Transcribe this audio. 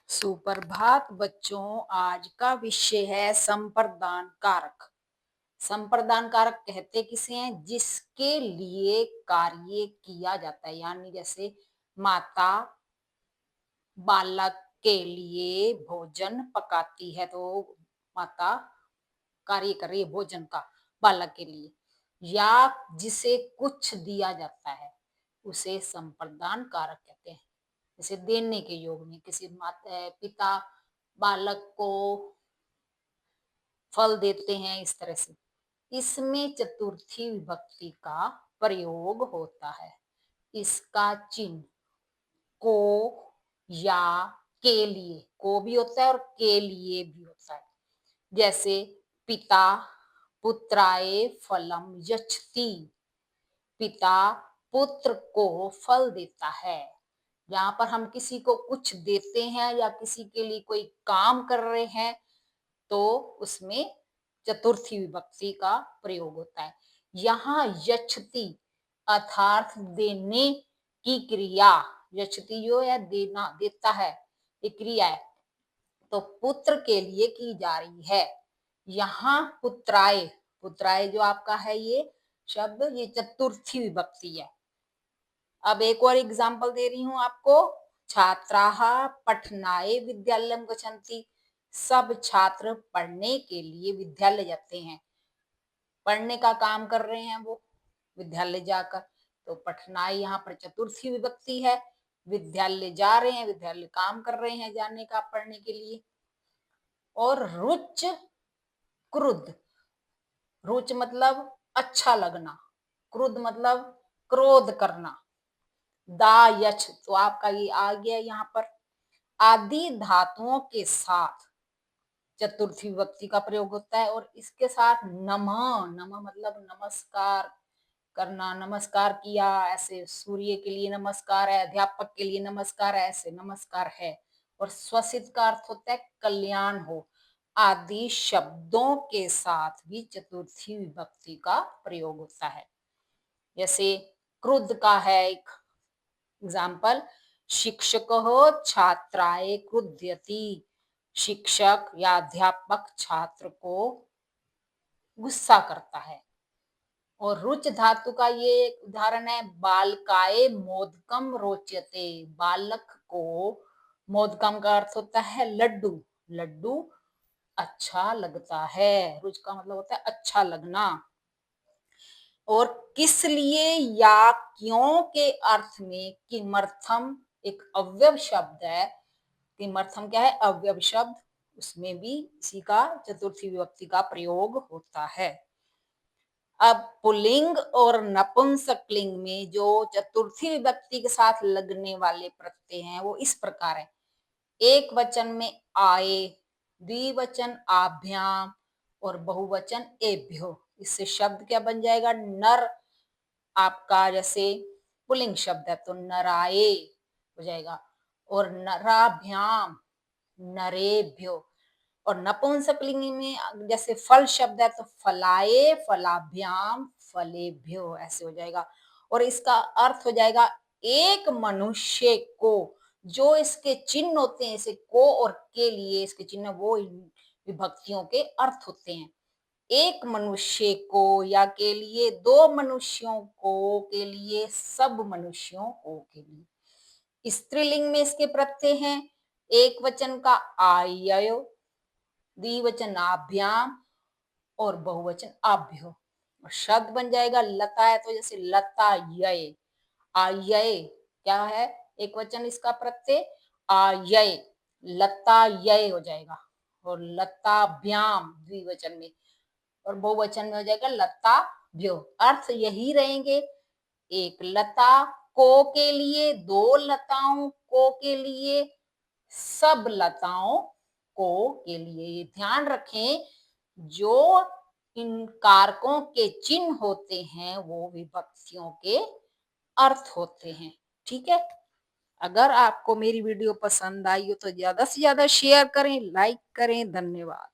सुप्रभात बच्चों। आज का विषय है संप्रदान कारक। संप्रदान कारक कहते किसे हैं? जिसके लिए कार्य किया जाता है, यानी जैसे माता बालक के लिए भोजन पकाती है तो माता कार्य कर रही है भोजन का बालक के लिए, या जिसे कुछ दिया जाता है उसे संप्रदान कारक कहते हैं। जैसे देने के योग में किसी माता पिता बालक को फल देते हैं, इस तरह से इसमें चतुर्थी विभक्ति का प्रयोग होता है। इसका चिन्ह को या के लिए, को भी होता है और के लिए भी होता है। जैसे पिता पुत्राय फलम यच्छति, पिता पुत्र को फल देता है। यहाँ पर हम किसी को कुछ देते हैं या किसी के लिए कोई काम कर रहे हैं तो उसमें चतुर्थी विभक्ति का प्रयोग होता है। यहाँ यच्छति अर्थात देने की क्रिया, यच्छति जो है देना, देता है, ये क्रिया है, तो पुत्र के लिए की जा रही है। यहाँ पुत्राय, पुत्राय जो आपका है ये शब्द, ये चतुर्थी विभक्ति है। अब एक और एग्जाम्पल दे रही हूं आपको। छात्राः पठनाय विद्यालयं गच्छन्ति, सब छात्र पढ़ने के लिए विद्यालय जाते हैं। पढ़ने का काम कर रहे हैं वो विद्यालय जाकर, तो पठनाय यहाँ पर चतुर्थी विभक्ति है। विद्यालय जा रहे हैं, विद्यालय काम कर रहे हैं जाने का, पढ़ने के लिए। और रुच क्रुद्ध, रुच मतलब अच्छा लगना, क्रुद्ध मतलब क्रोध करना। दा यच तो आपका ये आ गया यहाँ पर। आदि धातुओं के साथ चतुर्थी विभक्ति का प्रयोग होता है। और इसके साथ नमः, नमः मतलब नमस्कार करना, नमस्कार किया, ऐसे सूर्य के लिए नमस्कार है, अध्यापक के लिए नमस्कार है, ऐसे नमस्कार है। और स्वसित का अर्थ होता है कल्याण हो। आदि शब्दों के साथ भी चतुर्थी विभक्ति का प्रयोग होता है। जैसे क्रुद्ध का है एक एग्जाम्पल, शिक्षकः छात्राय क्रुध्यति, शिक्षक या अध्यापक छात्र को गुस्सा करता है। और रुच धातु का ये एक उदाहरण है, बालकाय मोदकम रोचते, बालक को, मोदकम का अर्थ होता है लड्डू, लड्डू अच्छा लगता है। रुच का मतलब होता है अच्छा लगना। और किस लिए या क्यों के अर्थ में किमर्थम एक अव्यव शब्द है। किमर्थम क्या है? अव्यव शब्द। उसमें भी इसी का चतुर्थी विभक्ति का प्रयोग होता है। अब पुल्लिंग और नपुंसकलिंग में जो चतुर्थी विभक्ति के साथ लगने वाले प्रत्यय हैं वो इस प्रकार है। एक वचन में आए, द्विवचन आभ्याम और बहुवचन एभ्यो। इससे शब्द क्या बन जाएगा? नर आपका जैसे पुल्लिंग शब्द है तो नराए हो जाएगा। और नराभ्याम नरेभ्यो। और नपुंसकलिंग में जैसे फल शब्द है तो फलाए फलाभ्याम फलेभ्यो, ऐसे हो जाएगा। और इसका अर्थ हो जाएगा एक मनुष्य को, जो इसके चिन्ह होते हैं, इसे को और के लिए इसके चिन्ह, वो विभक्तियों के अर्थ होते हैं। एक मनुष्य को या के लिए, दो मनुष्यों को के लिए, सब मनुष्यों को के लिए। स्त्रीलिंग में इसके प्रत्यय हैं एक वचन का आययो, द्विवचन आभ्याम और बहुवचन आभ्यो। और शब्द बन जाएगा लता है तो जैसे लता यय, आयय क्या है? एक वचन इसका प्रत्यय आयय, लता यय हो जाएगा। और लताभ्याम द्विवचन में, और बहुवचन में हो जाएगा लता भ्यो। अर्थ यही रहेंगे, एक लता को के लिए, दो लताओं को के लिए, सब लताओं को के लिए। ध्यान रखें, जो इन कारकों के चिन्ह होते हैं वो विभक्तियों के अर्थ होते हैं। ठीक है। अगर आपको मेरी वीडियो पसंद आई हो तो ज्यादा से ज्यादा शेयर करें, लाइक करें। धन्यवाद।